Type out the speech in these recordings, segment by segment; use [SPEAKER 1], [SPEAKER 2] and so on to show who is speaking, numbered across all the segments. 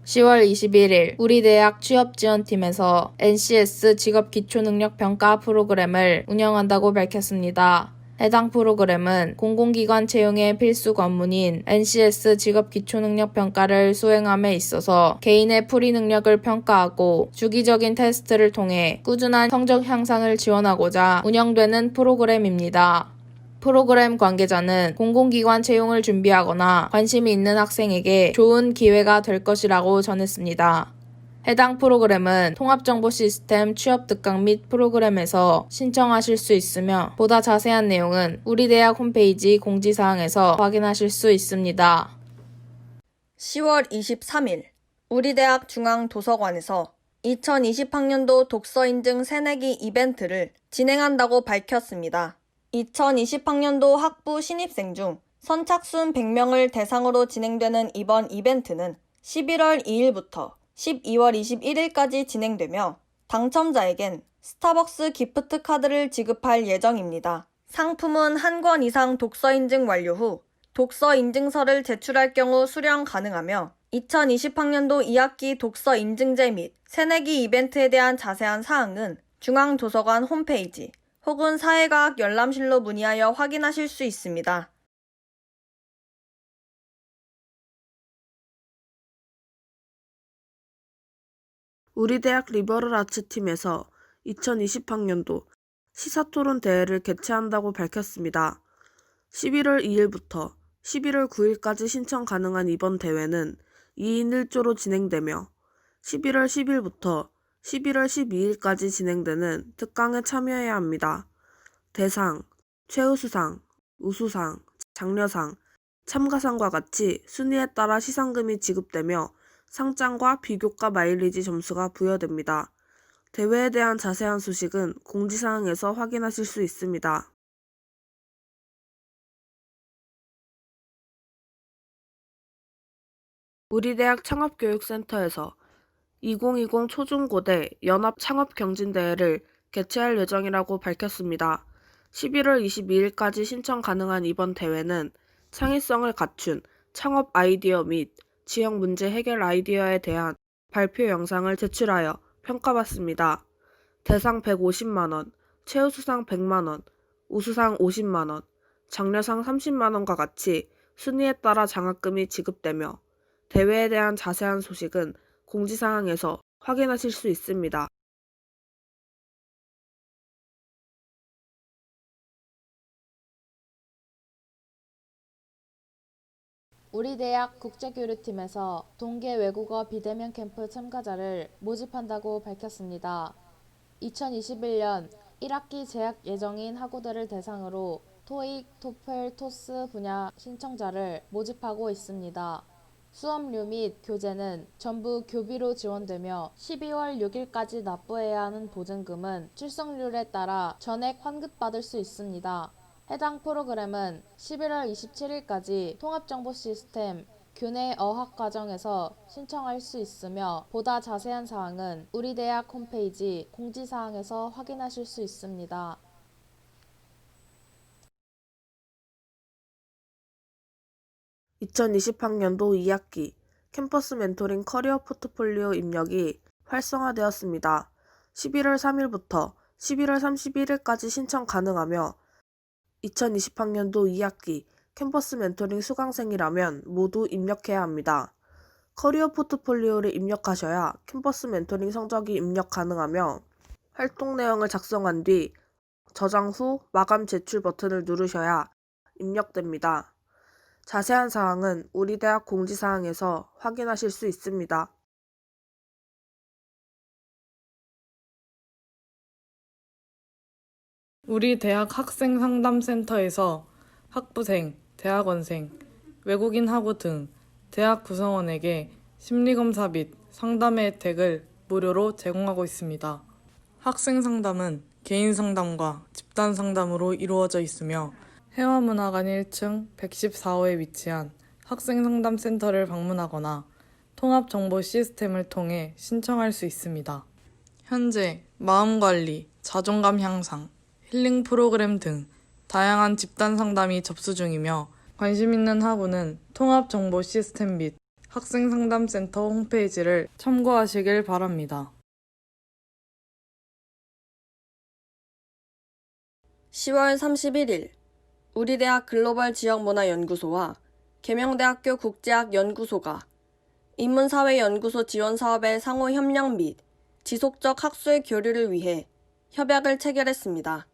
[SPEAKER 1] 10월 21일 우리 대학 취업지원팀에서 NCS 직업기초능력평가 프로그램을 운영한다고 밝혔습니다. 해당 프로그램은 공공기관 채용의 필수 관문인 NCS 직업기초능력평가를 수행함에 있어서 개인의 풀이 능력을 평가하고 주기적인 테스트를 통해 꾸준한 성적 향상을 지원하고자 운영되는 프로그램입니다. 프로그램 관계자는 공공기관 채용을 준비하거나 관심이 있는 학생에게 좋은 기회가 될 것이라고 전했습니다. 해당 프로그램은 통합정보시스템 취업특강 및 프로그램에서 신청하실 수 있으며 보다 자세한 내용은 우리 대학 홈페이지 공지사항에서 확인하실 수 있습니다.
[SPEAKER 2] 10월 23일 우리 대학 중앙도서관에서 2020학년도 독서인증 새내기 이벤트를 진행한다고 밝혔습니다. 2020학년도 학부 신입생 중 선착순 100명을 대상으로 진행되는 이번 이벤트는 11월 2일부터 12월 21일까지 진행되며 당첨자에겐 스타벅스 기프트 카드를 지급할 예정입니다. 상품은 한 권 이상 독서인증 완료 후 독서인증서를 제출할 경우 수령 가능하며 2020학년도 2학기 독서인증제 및 새내기 이벤트에 대한 자세한 사항은 중앙도서관 홈페이지 혹은 사회과학 열람실로 문의하여 확인하실 수 있습니다.
[SPEAKER 3] 우리 대학 리버럴 아츠팀에서 2020학년도 시사토론 대회를 개최한다고 밝혔습니다. 11월 2일부터 11월 9일까지 신청 가능한 이번 대회는 2인 1조로 진행되며 11월 10일부터 11월 12일까지 진행되는 특강에 참여해야 합니다. 대상, 최우수상, 우수상, 장려상, 참가상과 같이 순위에 따라 시상금이 지급되며 상장과 비교과 마일리지 점수가 부여됩니다. 대회에 대한 자세한 소식은 공지사항에서 확인하실 수 있습니다. 우리 대학 창업교육센터에서 2020 초중고대 연합 창업경진대회를 개최할 예정이라고 밝혔습니다. 11월 22일까지 신청 가능한 이번 대회는 창의성을 갖춘 창업 아이디어 및 지역 문제 해결 아이디어에 대한 발표 영상을 제출하여 평가받습니다. 대상 150만원, 최우수상 100만원, 우수상 50만원, 장려상 30만원과 같이 순위에 따라 장학금이 지급되며 대회에 대한 자세한 소식은 공지사항에서 확인하실 수 있습니다.
[SPEAKER 1] 우리 대학 국제교류팀에서 동계 외국어 비대면 캠프 참가자를 모집한다고 밝혔습니다. 2021년 1학기 재학 예정인 학우들을 대상으로 토익, 토플, 토스 분야 신청자를 모집하고 있습니다. 수업료 및 교재는 전부 교비로 지원되며 12월 6일까지 납부해야 하는 보증금은 출석률에 따라 전액 환급받을 수 있습니다. 해당 프로그램은 11월 27일까지 통합정보시스템 교내 어학과정에서 신청할 수 있으며 보다 자세한 사항은 우리 대학 홈페이지 공지사항에서 확인하실 수 있습니다.
[SPEAKER 3] (2020학년도 2학기) 캠퍼스 멘토링 커리어 포트폴리오 입력이 활성화되었습니다. 11월 3일부터 11월 31일까지 신청 가능하며 2020학년도 2학기 캠퍼스 멘토링 수강생이라면 모두 입력해야 합니다. 커리어 포트폴리오를 입력하셔야 캠퍼스 멘토링 성적이 입력 가능하며 활동 내용을 작성한 뒤 저장 후 마감 제출 버튼을 누르셔야 입력됩니다. 자세한 사항은 우리 대학 공지사항에서 확인하실 수 있습니다.
[SPEAKER 4] 우리 대학 학생상담센터에서 학부생, 대학원생, 외국인 학우 등 대학 구성원에게 심리검사 및 상담의 혜택을 무료로 제공하고 있습니다. 학생상담은 개인상담과 집단상담으로 이루어져 있으며 해화문화관 1층 114호에 위치한 학생상담센터를 방문하거나 통합정보 시스템을 통해 신청할 수 있습니다. 현재 마음관리, 자존감 향상, 힐링 프로그램 등 다양한 집단 상담이 접수 중이며 관심 있는 학우는 통합정보 시스템 및 학생상담센터 홈페이지를 참고하시길 바랍니다.
[SPEAKER 2] 10월 31일 우리 대학 글로벌 지역문화연구소와 계명대학교 국제학연구소가 인문사회연구소 지원사업의 상호 협력 및 지속적 학술 교류를 위해 협약을 체결했습니다.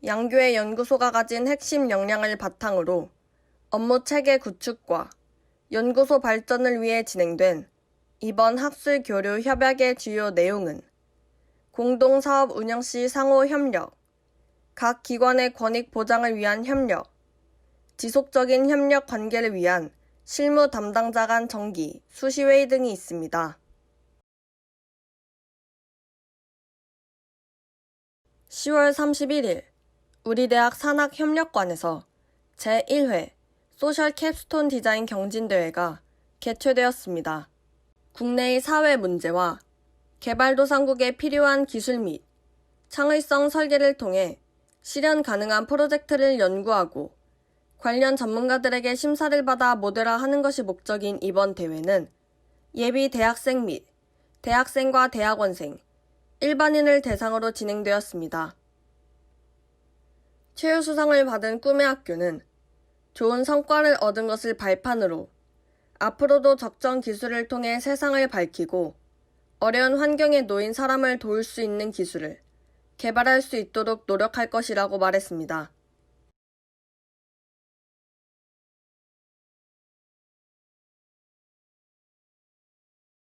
[SPEAKER 2] 양교의 연구소가 가진 핵심 역량을 바탕으로 업무 체계 구축과 연구소 발전을 위해 진행된 이번 학술 교류 협약의 주요 내용은 공동사업 운영 시 상호 협력, 각 기관의 권익 보장을 위한 협력, 지속적인 협력 관계를 위한 실무 담당자 간 정기, 수시회의 등이 있습니다. 10월 31일 우리 대학 산학협력관에서 제1회 소셜 캡스톤 디자인 경진대회가 개최되었습니다. 국내의 사회 문제와 개발도상국에 필요한 기술 및 창의성 설계를 통해 실현 가능한 프로젝트를 연구하고 관련 전문가들에게 심사를 받아 모델화하는 것이 목적인 이번 대회는 예비 대학생 및 대학생과 대학원생, 일반인을 대상으로 진행되었습니다. 최우수상을 받은 꿈의 학교는 좋은 성과를 얻은 것을 발판으로 앞으로도 적정 기술을 통해 세상을 밝히고 어려운 환경에 놓인 사람을 도울 수 있는 기술을 개발할 수 있도록 노력할 것이라고 말했습니다.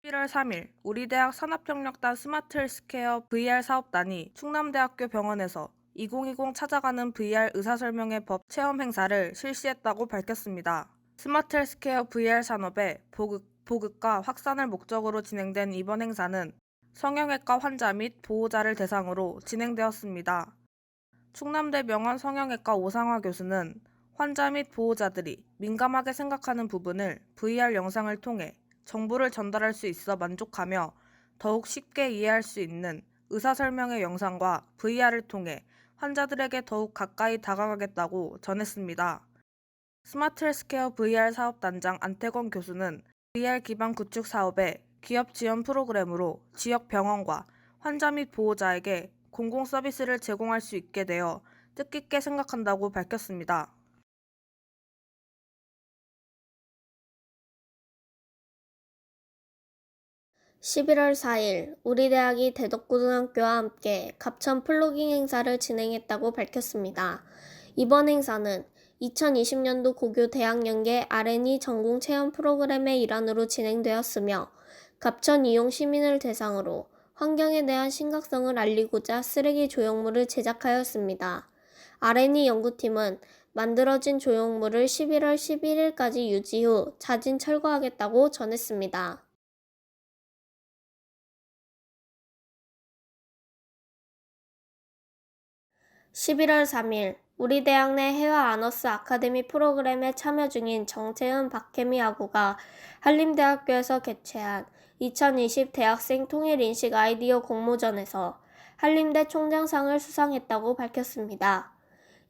[SPEAKER 3] (11월 3일) 우리 대학 산업협력단 스마트 헬스케어 VR 사업단이 충남대학교 병원에서 2020 찾아가는 VR 의사설명회 법 체험 행사를 실시했다고 밝혔습니다. 스마트 헬스케어 VR 산업의 보급과 확산을 목적으로 진행된 이번 행사는 성형외과 환자 및 보호자를 대상으로 진행되었습니다. 충남대 명원 성형외과 오상화 교수는 환자 및 보호자들이 민감하게 생각하는 부분을 VR 영상을 통해 정보를 전달할 수 있어 만족하며 더욱 쉽게 이해할 수 있는 의사설명의 영상과 VR을 통해 환자들에게 더욱 가까이 다가가겠다고 전했습니다. 스마트 헬스케어 VR 사업단장 안태권 교수는 VR 기반 구축 사업의 기업 지원 프로그램으로 지역 병원과 환자 및 보호자에게 공공 서비스를 제공할 수 있게 되어 뜻깊게 생각한다고 밝혔습니다.
[SPEAKER 5] 11월 4일 우리 대학이 대덕고등학교와 함께 갑천 플로깅 행사를 진행했다고 밝혔습니다. 이번 행사는 2020년도 고교 대학연계 R&E 전공 체험 프로그램의 일환으로 진행되었으며 갑천 이용 시민을 대상으로 환경에 대한 심각성을 알리고자 쓰레기 조형물을 제작하였습니다. R&E 연구팀은 만들어진 조형물을 11월 11일까지 유지 후 자진 철거하겠다고 전했습니다. 11월 3일 우리 대학 내 해와 아너스 아카데미 프로그램에 참여 중인 정채은 박혜미 학우가 한림대학교에서 개최한 2020 대학생 통일 인식 아이디어 공모전에서 한림대 총장상을 수상했다고 밝혔습니다.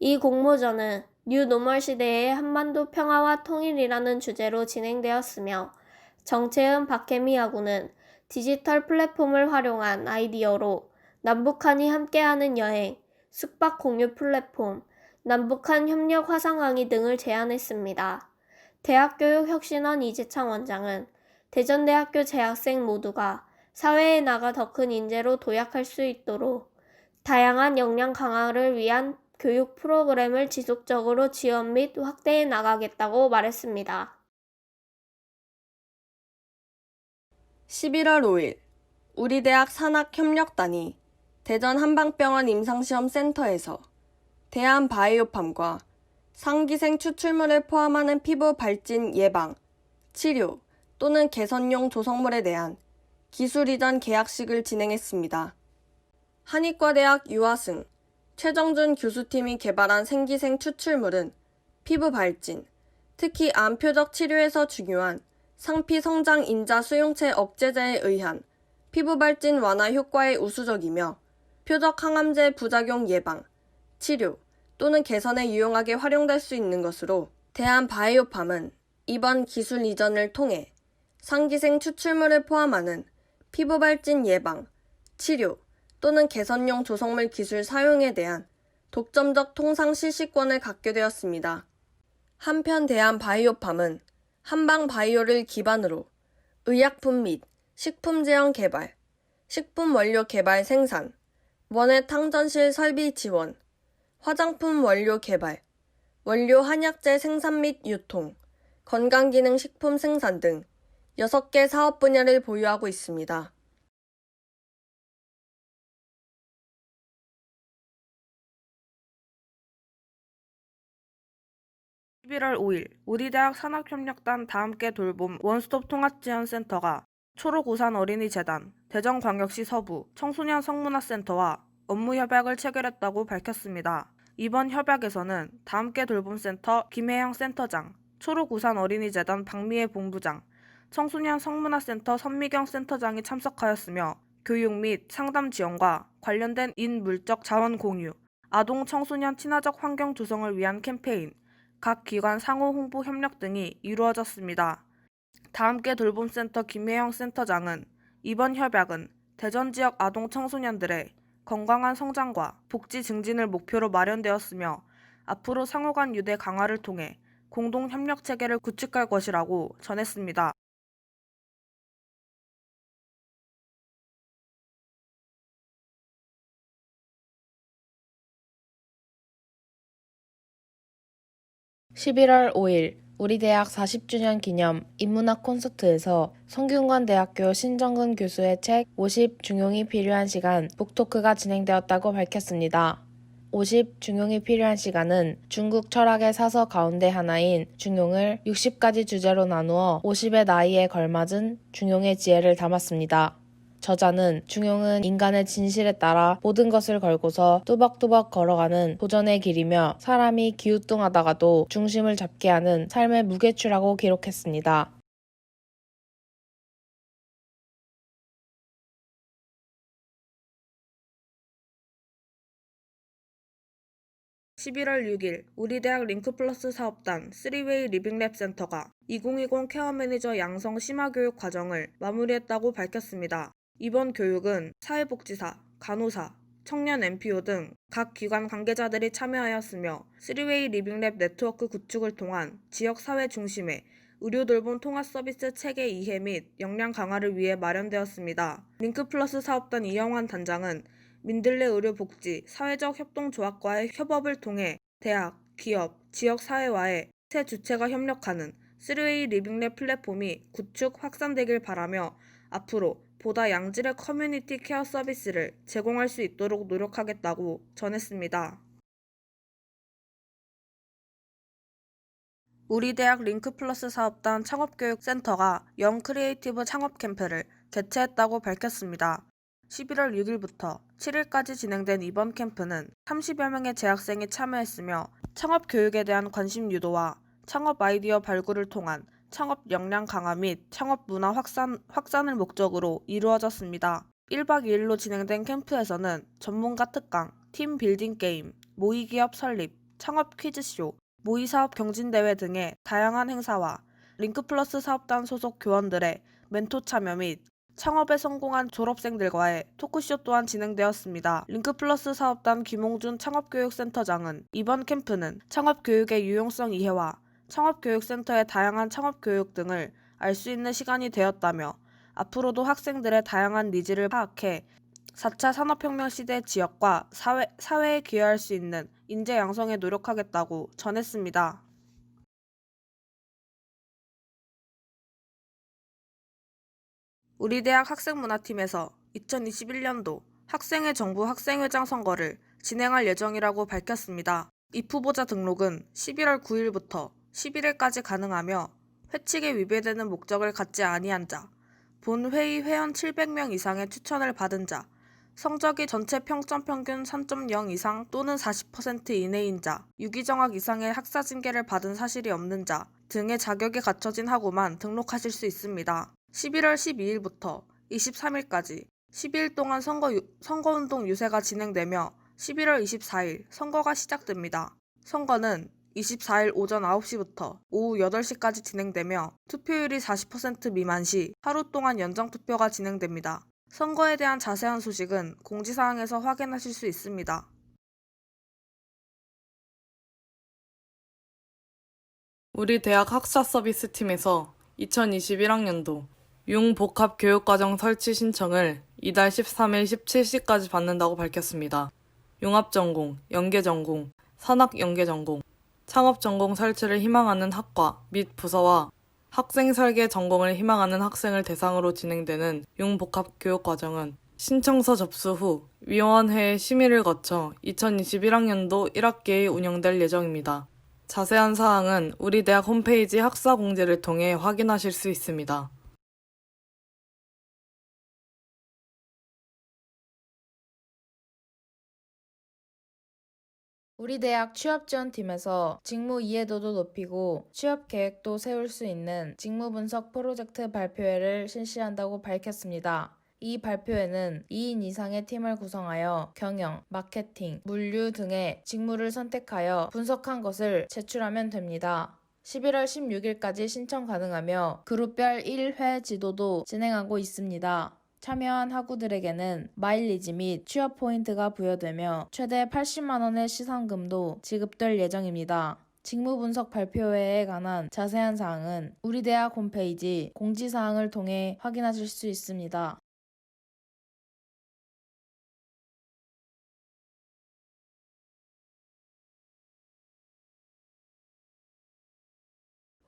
[SPEAKER 5] 이 공모전은 뉴 노멀 시대의 한반도 평화와 통일이라는 주제로 진행되었으며 정채은 박혜미 학우는 디지털 플랫폼을 활용한 아이디어로 남북한이 함께하는 여행, 숙박 공유 플랫폼, 남북한 협력 화상 강의 등을 제안했습니다. 대학교육혁신원 이재창 원장은 대전대학교 재학생 모두가 사회에 나가 더 큰 인재로 도약할 수 있도록 다양한 역량 강화를 위한 교육 프로그램을 지속적으로 지원 및 확대해 나가겠다고 말했습니다.
[SPEAKER 2] 11월 5일 우리 대학 산학협력단이 대전 한방병원 임상시험센터에서 대한바이오팜과 상기생 추출물을 포함하는 피부 발진 예방, 치료 또는 개선용 조성물에 대한 기술 이전 계약식을 진행했습니다. 한의과대학 유하승, 최정준 교수팀이 개발한 생기생 추출물은 피부 발진, 특히 암 표적 치료에서 중요한 상피 성장 인자 수용체 억제제에 의한 피부 발진 완화 효과에 우수적이며 표적 항암제 부작용 예방, 치료 또는 개선에 유용하게 활용될 수 있는 것으로 대한바이오팜은 이번 기술 이전을 통해 상기생 추출물을 포함하는 피부 발진 예방, 치료 또는 개선용 조성물 기술 사용에 대한 독점적 통상 실시권을 갖게 되었습니다. 한편 대한바이오팜은 한방바이오를 기반으로 의약품 및 식품 제형 개발, 식품 원료 개발 생산, 원액 탕전실 설비 지원, 화장품 원료 개발, 원료 한약재 생산 및 유통, 건강기능식품 생산 등 6개 사업 분야를 보유하고 있습니다.
[SPEAKER 3] (11월 5일) 우리 대학 산업협력단 다함께 돌봄 원스톱 통합지원센터가 초록우산 어린이재단, 대전광역시 서부 청소년 성문화센터와 업무 협약을 체결했다고 밝혔습니다. 이번 협약에서는 다함께 돌봄센터 김혜영 센터장, 초록우산 어린이재단 박미애 본부장, 청소년 성문화센터 선미경 센터장이 참석하였으며 교육 및 상담 지원과 관련된 인물적 자원 공유, 아동 청소년 친화적 환경 조성을 위한 캠페인, 각 기관 상호 홍보 협력 등이 이루어졌습니다. 다함께 돌봄센터 김혜영 센터장은 이번 협약은 대전 지역 아동 청소년들의 건강한 성장과 복지 증진을 목표로 마련되었으며 앞으로 상호간 유대 강화를 통해 공동 협력 체계를 구축할 것이라고 전했습니다.
[SPEAKER 1] (11월 5일) 우리 대학 40주년 기념 인문학 콘서트에서 성균관대학교 신정근 교수의 책 50 중용이 필요한 시간 북토크가 진행되었다고 밝혔습니다. 50 중용이 필요한 시간은 중국 철학의 사서 가운데 하나인 중용을 60가지 주제로 나누어 50의 나이에 걸맞은 중용의 지혜를 담았습니다. 저자는 중용은 인간의 진실에 따라 모든 것을 걸고서 뚜벅뚜벅 걸어가는 도전의 길이며 사람이 기우뚱하다가도 중심을 잡게 하는 삶의 무게추라고 기록했습니다.
[SPEAKER 3] (11월 6일) 우리 대학 링크플러스 사업단 3웨이 리빙랩 센터가 2020 케어 매니저 양성 심화교육 과정을 마무리했다고 밝혔습니다. 이번 교육은 사회복지사, 간호사, 청년 NPO 등 각 기관 관계자들이 참여하였으며 3웨이 리빙랩 네트워크 구축을 통한 지역사회 중심의 의료돌봄 통합서비스 체계 이해 및 역량 강화를 위해 마련되었습니다. 링크플러스 사업단 이영환 단장은 민들레 의료복지 사회적 협동조합과의 협업을 통해 대학, 기업, 지역사회와의 세 주체가 협력하는 3웨이 리빙랩 플랫폼이 구축, 확산되길 바라며 앞으로 보다 양질의 커뮤니티 케어 서비스를 제공할 수 있도록 노력하겠다고 전했습니다. 우리 대학 링크플러스 사업단 창업교육센터가 영 크리에이티브 창업 캠프를 개최했다고 밝혔습니다. 11월 6일부터 7일까지 진행된 이번 캠프는 30여 명의 재학생이 참여했으며 창업교육에 대한 관심 유도와 창업 아이디어 발굴을 통한 창업 역량 강화 및 창업 문화 확산을 목적으로 이루어졌습니다. 1박 2일로 진행된 캠프에서는 전문가 특강, 팀 빌딩 게임, 모의기업 설립, 창업 퀴즈쇼, 모의사업 경진대회 등의 다양한 행사와 링크플러스 사업단 소속 교원들의 멘토 참여 및 창업에 성공한 졸업생들과의 토크쇼 또한 진행되었습니다. 링크플러스 사업단 김홍준 창업교육센터장은 이번 캠프는 창업교육의 유용성 이해와 창업교육센터의 다양한 창업교육 등을 알 수 있는 시간이 되었다며 앞으로도 학생들의 다양한 니즈를 파악해 4차 산업혁명 시대 지역과 사회에 기여할 수 있는 인재 양성에 노력하겠다고 전했습니다. 우리 대학 학생문화팀에서 2021년도 학생회 정부 학생회장 선거를 진행할 예정이라고 밝혔습니다. 입후보자 등록은 11월 9일부터 11일까지 가능하며 회칙에 위배되는 목적을 갖지 아니한 자, 본 회의 회원 700명 이상의 추천을 받은 자, 성적이 전체 평점 평균 3.0 이상 또는 40% 이내인 자, 유기정학 이상의 학사 징계를 받은 사실이 없는 자 등의 자격이 갖춰진 학우만 등록하실 수 있습니다. 11월 12일부터 23일까지 12일 동안 선거운동 유세가 진행되며 11월 24일 선거가 시작됩니다. 선거는 24일 오전 9시부터 오후 8시까지 진행되며 투표율이 40% 미만 시 하루 동안 연장투표가 진행됩니다. 선거에 대한 자세한 소식은 공지사항에서 확인하실 수 있습니다.
[SPEAKER 4] 우리 대학 학사 서비스 팀에서 2021학년도 융복합교육과정 설치 신청을 이달 13일 17시까지 받는다고 밝혔습니다. 융합전공, 연계전공, 산학연계전공, 창업전공 설치를 희망하는 학과 및 부서와 학생설계 전공을 희망하는 학생을 대상으로 진행되는 융복합교육과정은 신청서 접수 후 위원회의 심의를 거쳐 2021학년도 1학기에 운영될 예정입니다. 자세한 사항은 우리 대학 홈페이지 학사 공지를 통해 확인하실 수 있습니다.
[SPEAKER 1] 우리 대학 취업지원팀에서 직무 이해도도 높이고 취업 계획도 세울 수 있는 직무 분석 프로젝트 발표회를 실시한다고 밝혔습니다. 이 발표회는 2인 이상의 팀을 구성하여 경영, 마케팅, 물류 등의 직무를 선택하여 분석한 것을 제출하면 됩니다. 11월 16일까지 신청 가능하며 그룹별 1회 지도도 진행하고 있습니다. 참여한 학우들에게는 마일리지 및 취업 포인트가 부여되며 최대 80만 원의 시상금도 지급될 예정입니다. 직무 분석 발표회에 관한 자세한 사항은 우리 대학 홈페이지 공지사항을 통해 확인하실 수 있습니다.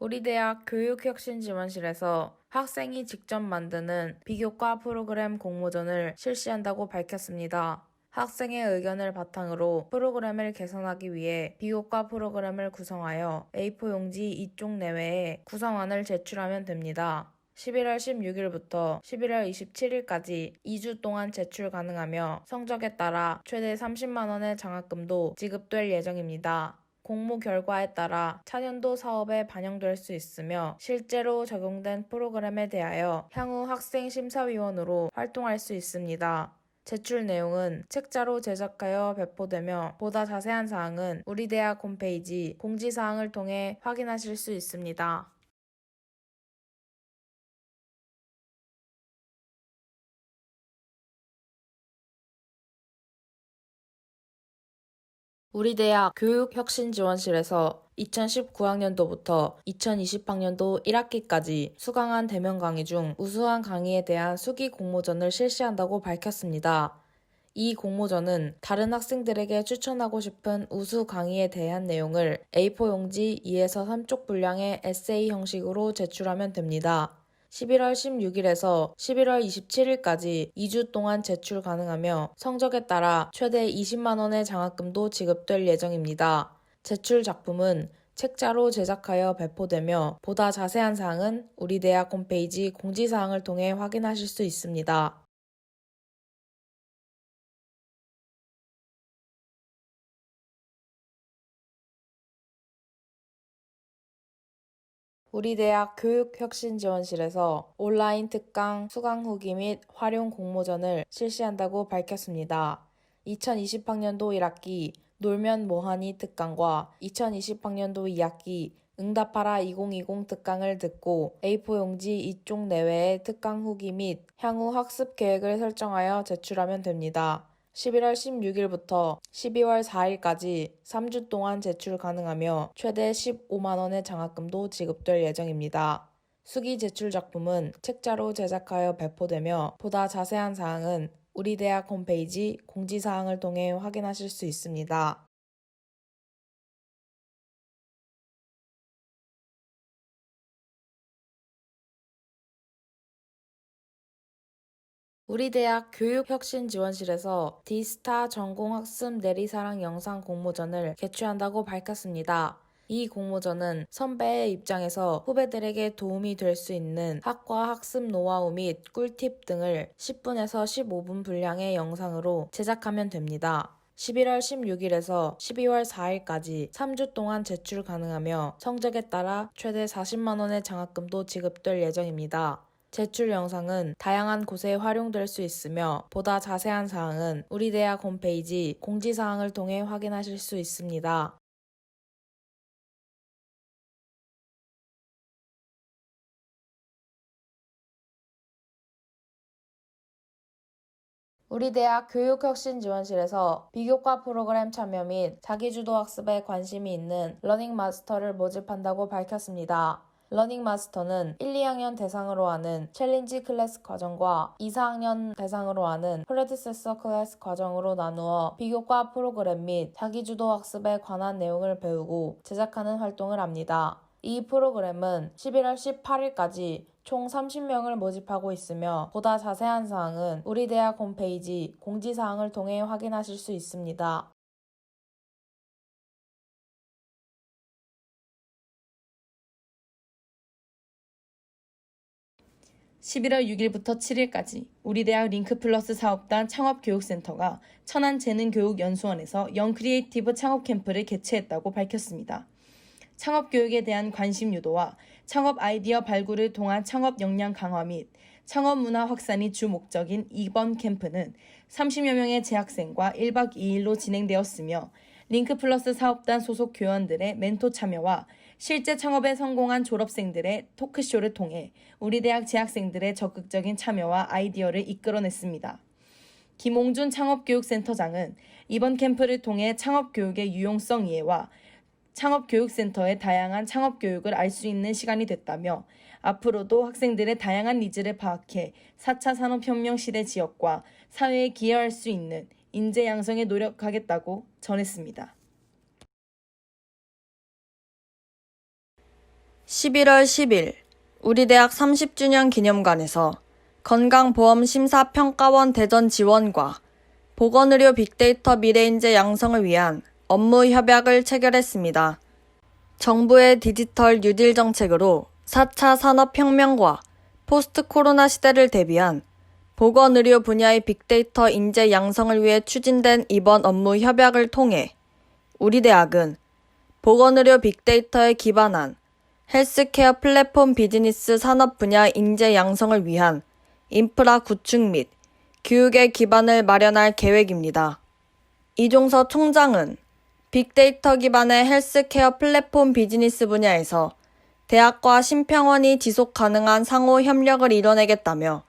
[SPEAKER 1] 우리 대학 교육혁신지원실에서 학생이 직접 만드는 비교과 프로그램 공모전을 실시한다고 밝혔습니다. 학생의 의견을 바탕으로 프로그램을 개선하기 위해 비교과 프로그램을 구성하여 A4 용지 2쪽 내외에 구성안을 제출하면 됩니다. 11월 16일부터 11월 27일까지 2주 동안 제출 가능하며 성적에 따라 최대 30만 원의 장학금도 지급될 예정입니다. 공모 결과에 따라 차년도 사업에 반영될 수 있으며 실제로 적용된 프로그램에 대하여 향후 학생심사위원으로 활동할 수 있습니다. 제출 내용은 책자로 제작하여 배포되며 보다 자세한 사항은 우리 대학 홈페이지 공지사항을 통해 확인하실 수 있습니다. 우리 대학 교육혁신지원실에서 2019학년도부터 2020학년도 1학기까지 수강한 대면 강의 중 우수한 강의에 대한 수기 공모전을 실시한다고 밝혔습니다. 이 공모전은 다른 학생들에게 추천하고 싶은 우수 강의에 대한 내용을 A4 용지 2에서 3쪽 분량의 에세이 형식으로 제출하면 됩니다. 11월 16일에서 11월 27일까지 2주 동안 제출 가능하며 성적에 따라 최대 20만 원의 장학금도 지급될 예정입니다. 제출 작품은 책자로 제작하여 배포되며 보다 자세한 사항은 우리 대학 홈페이지 공지사항을 통해 확인하실 수 있습니다. 우리 대학 교육혁신지원실에서 온라인 특강 수강 후기 및 활용 공모전을 실시한다고 밝혔습니다. 2020학년도 1학기 놀면 뭐하니 특강과 2020학년도 2학기 응답하라 2020 특강을 듣고 A4 용지 2쪽 내외의 특강 후기 및 향후 학습 계획을 설정하여 제출하면 됩니다. 11월 16일부터 12월 4일까지 3주 동안 제출 가능하며 최대 15만 원의 장학금도 지급될 예정입니다. 수기 제출 작품은 책자로 제작하여 배포되며 보다 자세한 사항은 우리 대학 홈페이지 공지사항을 통해 확인하실 수 있습니다. 우리 대학 교육혁신지원실에서 디스타 전공학습 내리사랑 영상 공모전을 개최한다고 밝혔습니다. 이 공모전은 선배의 입장에서 후배들에게 도움이 될 수 있는 학과 학습 노하우 및 꿀팁 등을 10분에서 15분 분량의 영상으로 제작하면 됩니다. 11월 16일에서 12월 4일까지 3주 동안 제출 가능하며 성적에 따라 최대 40만 원의 장학금도 지급될 예정입니다. 제출 영상은 다양한 곳에 활용될 수 있으며 보다 자세한 사항은 우리 대학 홈페이지 공지사항을 통해 확인하실 수 있습니다. 우리 대학 교육혁신지원실에서 비교과 프로그램 참여 및 자기주도 학습에 관심이 있는 러닝 마스터를 모집한다고 밝혔습니다. 러닝 마스터는 1, 2학년 대상으로 하는 챌린지 클래스 과정과 2, 4학년 대상으로 하는 프레디세서 클래스 과정으로 나누어 비교과 프로그램 및 자기주도 학습에 관한 내용을 배우고 제작하는 활동을 합니다. 이 프로그램은 11월 18일까지 총 30명을 모집하고 있으며 보다 자세한 사항은 우리 대학 홈페이지 공지사항을 통해 확인하실 수 있습니다.
[SPEAKER 6] 11월 6일부터 7일까지 우리 대학 링크플러스 사업단 창업교육센터가 천안재능교육연수원에서 영크리에이티브 창업 캠프를 개최했다고 밝혔습니다. 창업교육에 대한 관심 유도와 창업 아이디어 발굴을 통한 창업 역량 강화 및 창업 문화 확산이 주 목적인 이번 캠프는 30여 명의 재학생과 1박 2일로 진행되었으며 링크플러스 사업단 소속 교원들의 멘토 참여와 실제 창업에 성공한 졸업생들의 토크쇼를 통해 우리 대학 재학생들의 적극적인 참여와 아이디어를 이끌어냈습니다. 김홍준 창업교육센터장은 이번 캠프를 통해 창업교육의 유용성 이해와 창업교육센터의 다양한 창업교육을 알 수 있는 시간이 됐다며 앞으로도 학생들의 다양한 니즈를 파악해 4차 산업혁명 시대 지역과 사회에 기여할 수 있는 인재 양성에 노력하겠다고 전했습니다.
[SPEAKER 2] 11월 10일 우리 대학 30주년 기념관에서 건강보험심사평가원 대전 지원과 보건의료 빅데이터 미래인재 양성을 위한 업무 협약을 체결했습니다. 정부의 디지털 뉴딜 정책으로 4차 산업혁명과 포스트 코로나 시대를 대비한 보건의료 분야의 빅데이터 인재 양성을 위해 추진된 이번 업무 협약을 통해 우리 대학은 보건의료 빅데이터에 기반한 헬스케어 플랫폼 비즈니스 산업 분야 인재 양성을 위한 인프라 구축 및 교육의 기반을 마련할 계획입니다. 이종서 총장은 빅데이터 기반의 헬스케어 플랫폼 비즈니스 분야에서 대학과 심평원이 지속 가능한 상호 협력을 이뤄내겠다며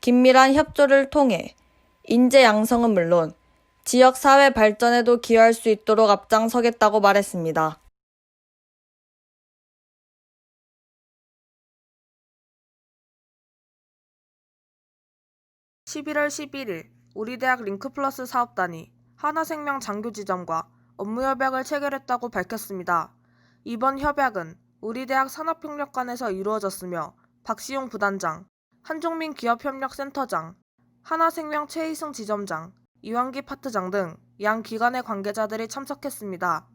[SPEAKER 2] 긴밀한 협조를 통해 인재 양성은 물론 지역 사회 발전에도 기여할 수 있도록 앞장서겠다고 말했습니다.
[SPEAKER 3] (11월 11일) 우리 대학 링크플러스 사업단이 하나생명 장교지점과 업무협약을 체결했다고 밝혔습니다. 이번 협약은 우리 대학 산업협력관에서 이루어졌으며 박시용 부단장, 한종민 기업협력센터장, 하나생명 최희승 지점장, 이완기 파트장 등 양 기관의 관계자들이 참석했습니다.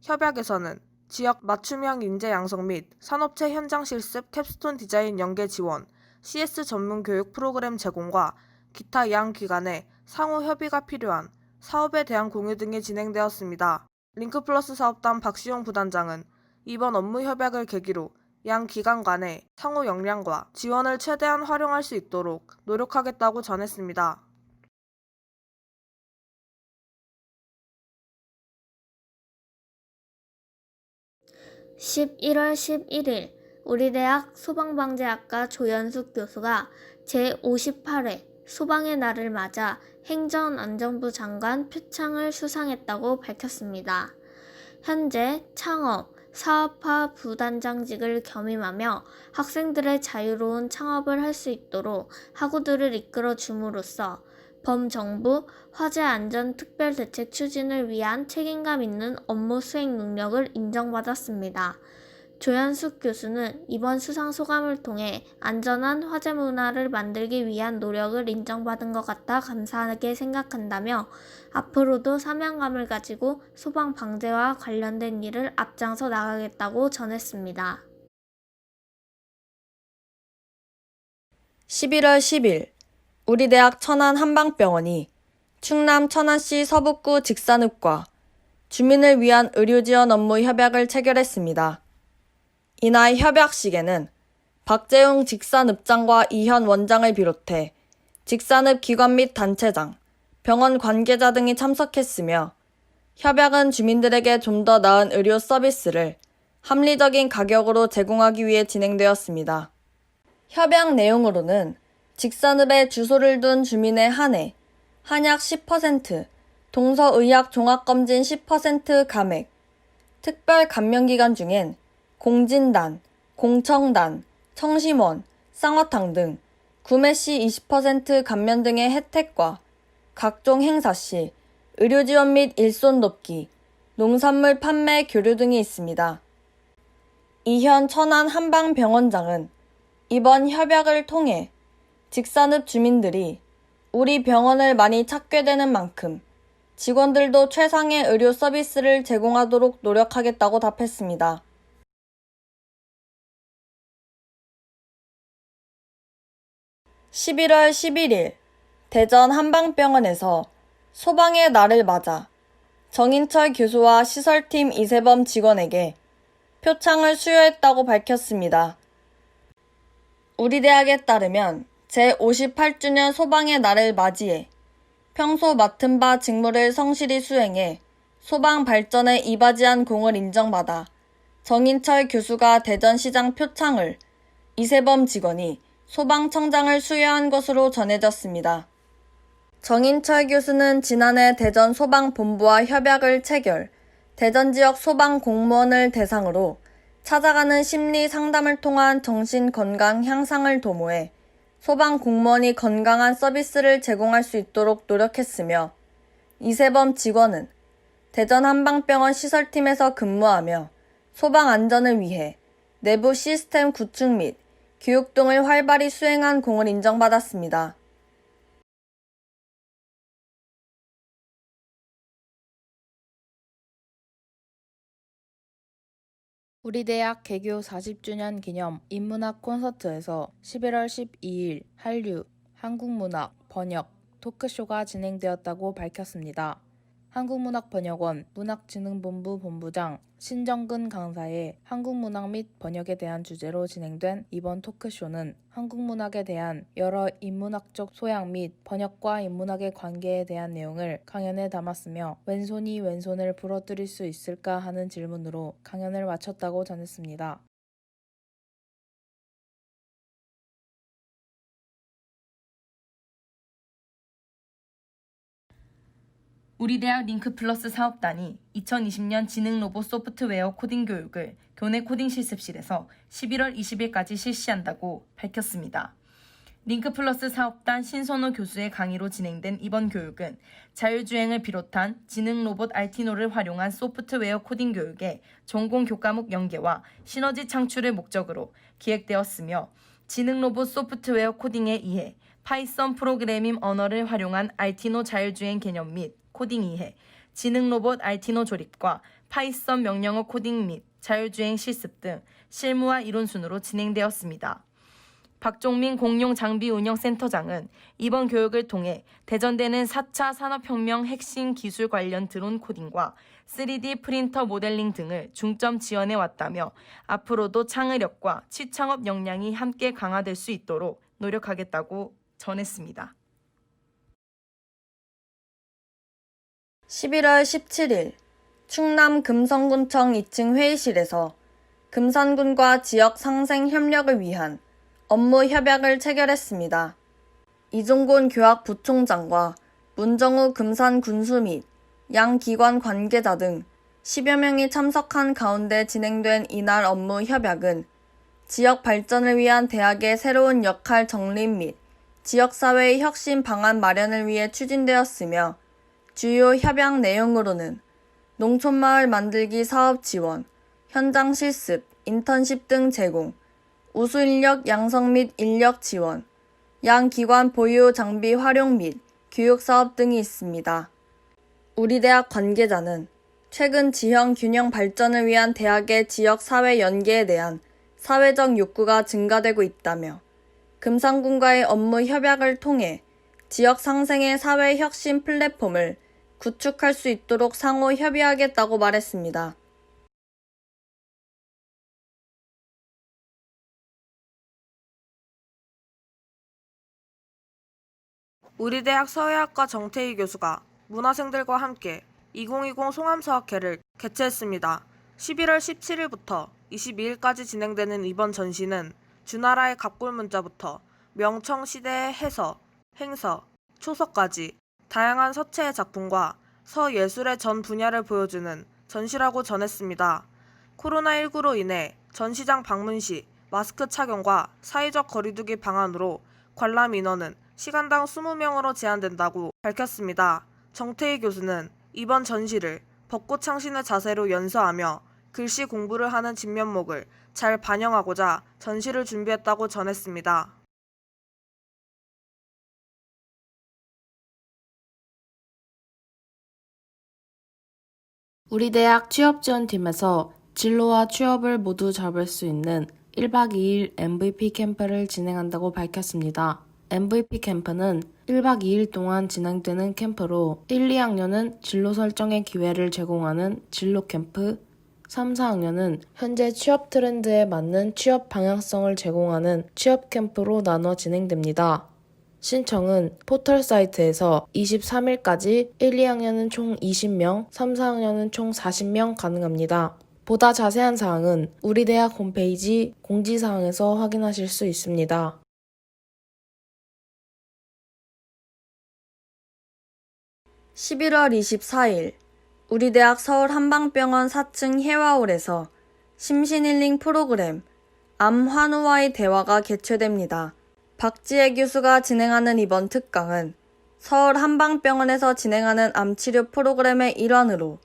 [SPEAKER 3] 협약에서는 지역 맞춤형 인재 양성 및 산업체 현장 실습 캡스톤 디자인 연계 지원, CS 전문 교육 프로그램 제공과 기타 양 기관의 상호 협의가 필요한 사업에 대한 공유 등이 진행되었습니다. 링크플러스 사업단 박시용 부단장은 이번 업무 협약을 계기로 양 기관 간의 상호 역량과 지원을 최대한 활용할 수 있도록 노력하겠다고 전했습니다.
[SPEAKER 5] (11월 11일) 우리 대학 소방방재학과 조연숙 교수가 제58회 소방의 날을 맞아 행정안전부 장관 표창을 수상했다고 밝혔습니다. 현재 창업, 사업화 부단장직을 겸임하며 학생들의 자유로운 창업을 할 수 있도록 학우들을 이끌어 줌으로써 범정부 화재안전특별대책 추진을 위한 책임감 있는 업무 수행 능력을 인정받았습니다. 조연숙 교수는 이번 수상 소감을 통해 안전한 화재 문화를 만들기 위한 노력을 인정받은 것 같아 감사하게 생각한다며 앞으로도 사명감을 가지고 소방 방재와 관련된 일을 앞장서 나가겠다고 전했습니다.
[SPEAKER 2] 11월 10일 우리 대학 천안 한방병원이 충남 천안시 서북구 직산읍과 주민을 위한 의료지원 업무 협약을 체결했습니다. 이날 협약식에는 박재웅 직산읍장과 이현 원장을 비롯해 직산읍 기관 및 단체장, 병원 관계자 등이 참석했으며 협약은 주민들에게 좀 더 나은 의료 서비스를 합리적인 가격으로 제공하기 위해 진행되었습니다. 협약 내용으로는 직산읍에 주소를 둔 주민에 한해 한약 10%, 동서의학 종합검진 10% 감액, 특별 감면기간 중엔 공진단, 공청단, 청심원, 쌍화탕 등 구매 시 20% 감면 등의 혜택과 각종 행사 시 의료 지원 및 일손 돕기, 농산물 판매 교류 등이 있습니다. 이현 천안 한방병원장은 이번 협약을 통해 직산읍 주민들이 우리 병원을 많이 찾게 되는 만큼 직원들도 최상의 의료 서비스를 제공하도록 노력하겠다고 답했습니다. 11월 11일 대전 한방병원에서 소방의 날을 맞아 정인철 교수와 시설팀 이세범 직원에게 표창을 수여했다고 밝혔습니다. 우리 대학에 따르면 제58주년 소방의 날을 맞이해 평소 맡은 바 직무를 성실히 수행해 소방 발전에 이바지한 공을 인정받아 정인철 교수가 대전시장 표창을, 이세범 직원이 소방청장을 수여한 것으로 전해졌습니다. 정인철 교수는 지난해 대전 소방본부와 협약을 체결, 대전 지역 소방 공무원을 대상으로 찾아가는 심리 상담을 통한 정신 건강 향상을 도모해 소방 공무원이 건강한 서비스를 제공할 수 있도록 노력했으며, 이세범 직원은 대전 한방병원 시설팀에서 근무하며 소방 안전을 위해 내부 시스템 구축 및 교육 등을 활발히 수행한 공을 인정받았습니다.
[SPEAKER 1] 우리 대학 개교 40주년 기념 인문학 콘서트에서 11월 12일 한류, 한국문학, 번역, 토크쇼가 진행되었다고 밝혔습니다. 한국문학번역원 문학진흥본부 본부장 신정근 강사의 한국문학 및 번역에 대한 주제로 진행된 이번 토크쇼는 한국문학에 대한 여러 인문학적 소양 및 번역과 인문학의 관계에 대한 내용을 강연에 담았으며 왼손이 왼손을 부러뜨릴 수 있을까 하는 질문으로 강연을 마쳤다고 전했습니다.
[SPEAKER 6] 우리 대학 링크플러스 사업단이 2020년 지능로봇 소프트웨어 코딩 교육을 교내 코딩 실습실에서 11월 20일까지 실시한다고 밝혔습니다. 링크플러스 사업단 신선호 교수의 강의로 진행된 이번 교육은 자율주행을 비롯한 지능로봇 알티노를 활용한 소프트웨어 코딩 교육의 전공 교과목 연계와 시너지 창출을 목적으로 기획되었으며, 지능로봇 소프트웨어 코딩에 의해 파이썬 프로그래밍 언어를 활용한 알티노 자율주행 개념 및 코딩 이해, 지능로봇 알티노 조립과 파이썬 명령어 코딩 및 자율주행 실습 등 실무와 이론 순으로 진행되었습니다. 박종민 공용장비운영센터장은 이번 교육을 통해 대전되는 4차 산업혁명 핵심 기술 관련 드론 코딩과 3D 프린터 모델링 등을 중점 지원해 왔다며 앞으로도 창의력과 취창업 역량이 함께 강화될 수 있도록 노력하겠다고 전했습니다.
[SPEAKER 2] 11월 17일 충남 금성군청 2층 회의실에서 금산군과 지역 상생 협력을 위한 업무 협약을 체결했습니다. 이종곤 교학부총장과 문정우 금산군수 및 양 기관 관계자 등 10여 명이 참석한 가운데 진행된 이날 업무 협약은 지역 발전을 위한 대학의 새로운 역할 정립 및 지역사회의 혁신 방안 마련을 위해 추진되었으며, 주요 협약 내용으로는 농촌마을 만들기 사업 지원, 현장 실습, 인턴십 등 제공, 우수인력 양성 및 인력 지원, 양 기관 보유 장비 활용 및 교육 사업 등이 있습니다. 우리 대학 관계자는 최근 지형 균형 발전을 위한 대학의 지역 사회 연계에 대한 사회적 욕구가 증가되고 있다며, 금산군과의 업무 협약을 통해 지역 상생의 사회 혁신 플랫폼을 구축할 수 있도록 상호 협의하겠다고 말했습니다.
[SPEAKER 3] 우리 대학 서예학과 정태희 교수가 문화생들과 함께 2020 송암서학회를 개최했습니다. 11월 17일부터 22일까지 진행되는 이번 전시는 주나라의 갑골문자부터 명청시대의 해서, 행서, 초서까지 다양한 서체의 작품과 서예술의 전 분야를 보여주는 전시라고 전했습니다. 코로나19로 인해 전시장 방문 시 마스크 착용과 사회적 거리두기 방안으로 관람 인원은 시간당 20명으로 제한된다고 밝혔습니다. 정태희 교수는 이번 전시를 벚꽃 창신의 자세로 연서하며 글씨 공부를 하는 진면목을 잘 반영하고자 전시를 준비했다고 전했습니다.
[SPEAKER 1] 우리 대학 취업지원팀에서 진로와 취업을 모두 잡을 수 있는 1박 2일 MVP 캠프를 진행한다고 밝혔습니다. MVP 캠프는 1박 2일 동안 진행되는 캠프로 1, 2학년은 진로 설정의 기회를 제공하는 진로 캠프, 3, 4학년은 현재 취업 트렌드에 맞는 취업 방향성을 제공하는 취업 캠프로 나눠 진행됩니다. 신청은 포털 사이트에서 23일까지 1, 2학년은 총 20명, 3, 4학년은 총 40명 가능합니다. 보다 자세한 사항은 우리 대학 홈페이지 공지사항에서 확인하실 수 있습니다.
[SPEAKER 2] (11월 24일) 우리 대학 서울 한방병원 4층 혜화홀에서 심신힐링 프로그램 암 환우와의 대화가 개최됩니다. 박지혜 교수가 진행하는 이번 특강은 서울 한방병원에서 진행하는 암치료 프로그램의 일환으로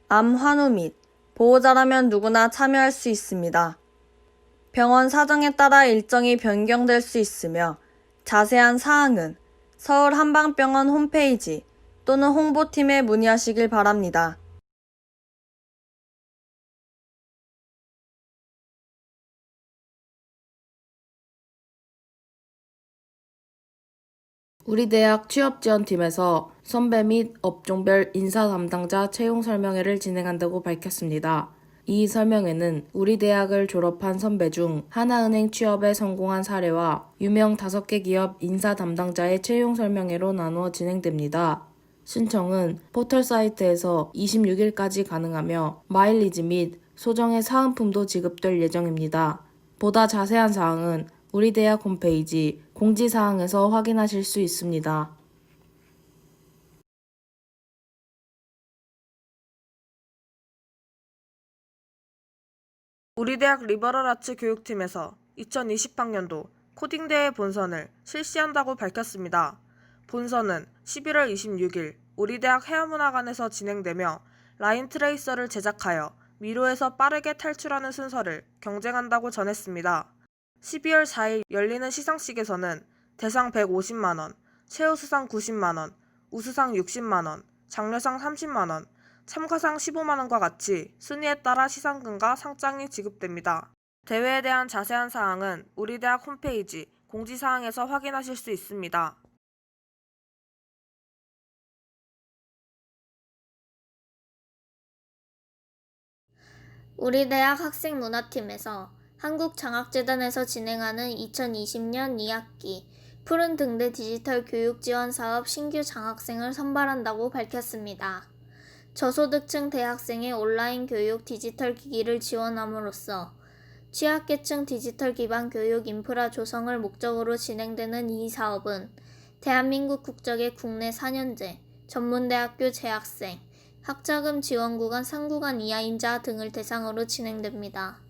[SPEAKER 2] 암 환우 및 보호자라면 누구나 참여할 수 있습니다. 병원 사정에 따라 일정이 변경될 수 있으며 자세한 사항은 서울 한방병원 홈페이지 또는 홍보팀에 문의하시길 바랍니다.
[SPEAKER 1] 우리 대학 취업지원팀에서 선배 및 업종별 인사 담당자 채용 설명회를 진행한다고 밝혔습니다. 이 설명회는 우리 대학을 졸업한 선배 중 하나은행 취업에 성공한 사례와 유명 5개 기업 인사 담당자의 채용 설명회로 나누어 진행됩니다. 신청은 포털 사이트에서 26일까지 가능하며 마일리지 및 소정의 사은품도 지급될 예정입니다. 보다 자세한 사항은 우리 대학 홈페이지 공지사항에서 확인하실 수 있습니다.
[SPEAKER 3] 우리 대학 리버럴 아츠 교육팀에서 2020학년도 코딩대회 본선을 실시한다고 밝혔습니다. 본선은 11월 26일 우리 대학 해화문화관에서 진행되며 라인 트레이서를 제작하여 미로에서 빠르게 탈출하는 순서를 경쟁한다고 전했습니다. 12월 4일 열리는 시상식에서는 대상 150만원, 최우수상 90만원, 우수상 60만원, 장려상 30만원, 참가상 15만원과 같이 순위에 따라 시상금과 상장이 지급됩니다. 대회에 대한 자세한 사항은 우리 대학 홈페이지 공지사항에서 확인하실 수 있습니다.
[SPEAKER 5] 우리 대학 학생문화팀에서 한국장학재단에서 진행하는 2020년 2학기 푸른 등대 디지털 교육 지원 사업 신규 장학생을 선발한다고 밝혔습니다. 저소득층 대학생의 온라인 교육 디지털 기기를 지원함으로써 취약계층 디지털 기반 교육 인프라 조성을 목적으로 진행되는 이 사업은 대한민국 국적의 국내 4년제, 전문대학교 재학생, 학자금 지원 구간 3구간 이하인 자 등을 대상으로 진행됩니다.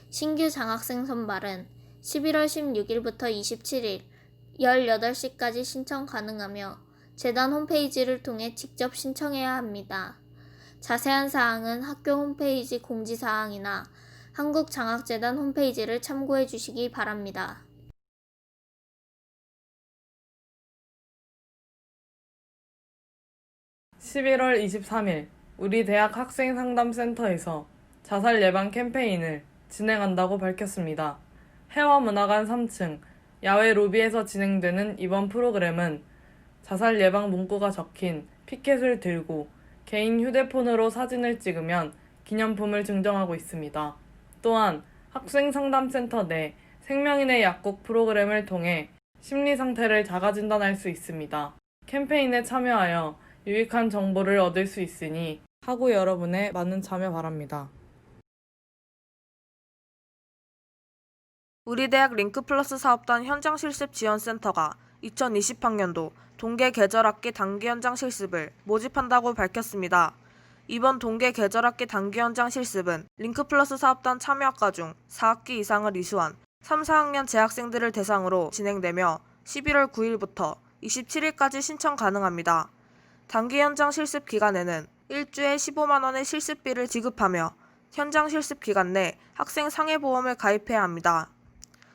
[SPEAKER 5] 신규 장학생 선발은 11월 16일부터 27일 18시까지 신청 가능하며 재단 홈페이지를 통해 직접 신청해야 합니다. 자세한 사항은 학교 홈페이지 공지사항이나 한국장학재단 홈페이지를 참고해 주시기 바랍니다.
[SPEAKER 4] (11월 23일) 우리 대학 학생상담센터에서 자살 예방 캠페인을 진행한다고 밝혔습니다. 해화문화관 3층 야외 로비에서 진행되는 이번 프로그램은 자살 예방 문구가 적힌 피켓을 들고 개인 휴대폰으로 사진을 찍으면 기념품을 증정하고 있습니다. 또한 학생상담센터 내 생명인의 약국 프로그램을 통해 심리 상태를 자가 진단할 수 있습니다. 캠페인에 참여하여 유익한 정보를 얻을 수 있으니 학우 여러분의 많은 참여 바랍니다.
[SPEAKER 3] 우리 대학 링크플러스 사업단 현장실습지원센터가 2020학년도 동계 계절학기 단기 현장 실습을 모집한다고 밝혔습니다. 이번 동계 계절학기 단기 현장 실습은 링크플러스 사업단 참여학과 중 4학기 이상을 이수한 3, 4학년 재학생들을 대상으로 진행되며 11월 9일부터 27일까지 신청 가능합니다. 단기 현장 실습 기간에는 일주에 15만 원의 실습비를 지급하며 현장 실습 기간 내 학생 상해보험을 가입해야 합니다.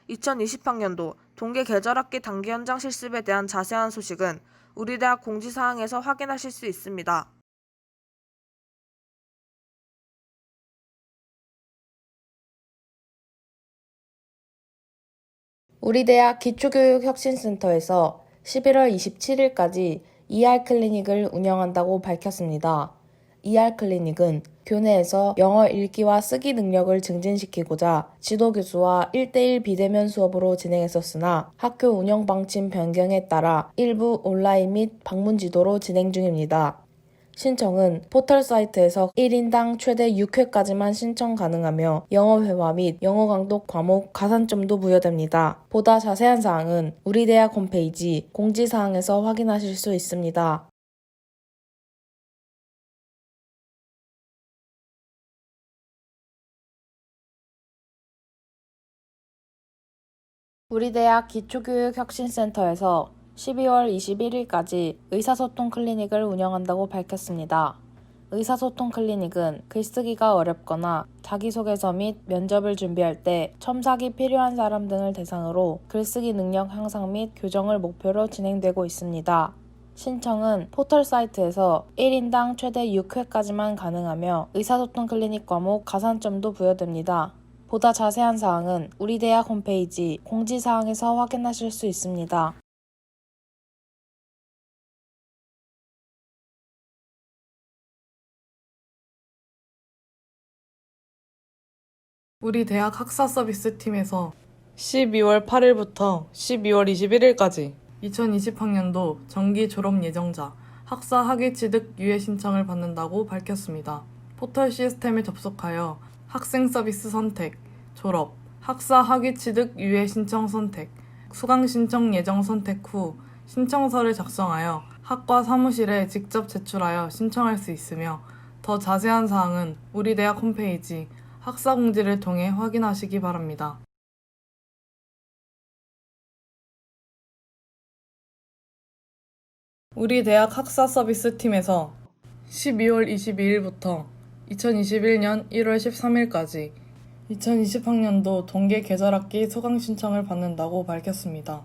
[SPEAKER 3] 2020학년도 동계 계절학기 단기 현장 실습에 대한 자세한 소식은 우리 대학 공지사항에서 확인하실 수 있습니다.
[SPEAKER 1] 우리 대학 기초교육혁신센터에서 11월 27일까지 ER 클리닉을 운영한다고 밝혔습니다. ER 클리닉은 교내에서 영어 읽기와 쓰기 능력을 증진시키고자 지도교수와 1대1 비대면 수업으로 진행했었으나 학교 운영 방침 변경에 따라 일부 온라인 및 방문 지도로 진행 중입니다. 신청은 포털 사이트에서 1인당 최대 6회까지만 신청 가능하며 영어 회화 및 영어 강독 과목 가산점도 부여됩니다. 보다 자세한 사항은 우리 대학 홈페이지 공지사항에서 확인하실 수 있습니다. 우리 대학 기초교육혁신센터에서 12월 21일까지 의사소통 클리닉을 운영한다고 밝혔습니다. 의사소통 클리닉은 글쓰기가 어렵거나 자기소개서 및 면접을 준비할 때 첨삭이 필요한 사람 등을 대상으로 글쓰기 능력 향상 및 교정을 목표로 진행되고 있습니다. 신청은 포털 사이트에서 1인당 최대 6회까지만 가능하며 의사소통 클리닉 과목 가산점도 부여됩니다. 보다 자세한 사항은 우리 대학 홈페이지 공지사항에서 확인하실 수 있습니다.
[SPEAKER 4] 우리 대학 학사 서비스 팀에서 12월 8일부터 12월 21일까지 2020학년도 정기 졸업 예정자 학사 학위 취득 유예 신청을 받는다고 밝혔습니다. 포털 시스템에 접속하여 학생 서비스 선택, 졸업, 학사 학위 취득 유예 신청 선택, 수강 신청 예정 선택 후 신청서를 작성하여 학과 사무실에 직접 제출하여 신청할 수 있으며 더 자세한 사항은 우리 대학 홈페이지 학사 공지를 통해 확인하시기 바랍니다. 우리 대학 학사 서비스 팀에서 12월 22일부터 2021년 1월 13일까지 2020학년도 동계 계절학기 수강 신청을 받는다고 밝혔습니다.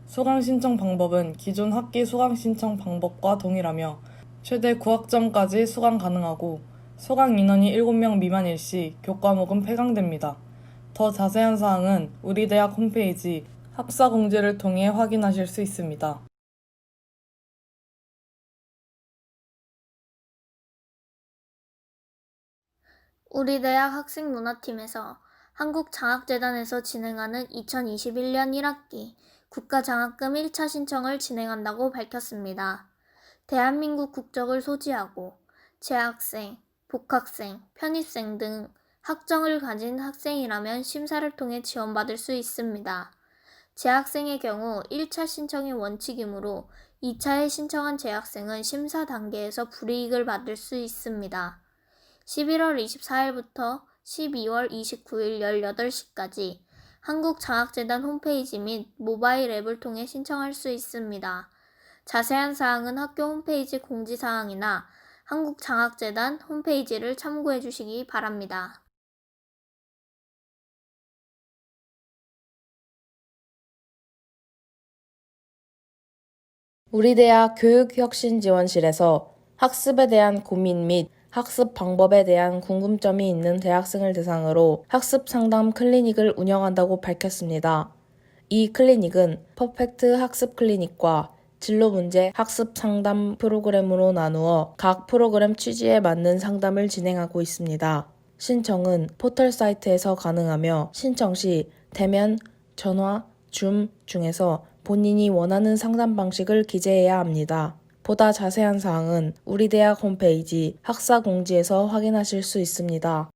[SPEAKER 4] 수강 신청 방법은 기존 학기 수강 신청 방법과 동일하며 최대 9학점까지 수강 가능하고 수강 인원이 7명 미만일 시 교과목은 폐강됩니다. 더 자세한 사항은 우리 대학 홈페이지 학사 공지를 통해 확인하실 수 있습니다.
[SPEAKER 5] 우리 대학 학생문화팀에서 한국장학재단에서 진행하는 2021년 1학기 국가장학금 1차 신청을 진행한다고 밝혔습니다. 대한민국 국적을 소지하고 재학생, 복학생, 편입생 등 학점을 가진 학생이라면 심사를 통해 지원받을 수 있습니다. 재학생의 경우 1차 신청이 원칙이므로 2차에 신청한 재학생은 심사 단계에서 불이익을 받을 수 있습니다. 11월 24일부터 12월 29일 18시까지 한국장학재단 홈페이지 및 모바일 앱을 통해 신청할 수 있습니다. 자세한 사항은 학교 홈페이지 공지사항이나 한국장학재단 홈페이지를 참고해 주시기 바랍니다.
[SPEAKER 1] 우리 대학 교육혁신지원실에서 학습에 대한 고민 및 학습 방법에 대한 궁금점이 있는 대학생을 대상으로 학습 상담 클리닉을 운영한다고 밝혔습니다. 이 클리닉은 퍼펙트 학습 클리닉과 진로 문제 학습 상담 프로그램으로 나누어 각 프로그램 취지에 맞는 상담을 진행하고 있습니다. 신청은 포털 사이트에서 가능하며 신청 시 대면, 전화, 줌 중에서 본인이 원하는 상담 방식을 기재해야 합니다. 보다 자세한 사항은 우리 대학 홈페이지 학사 공지에서 확인하실 수 있습니다.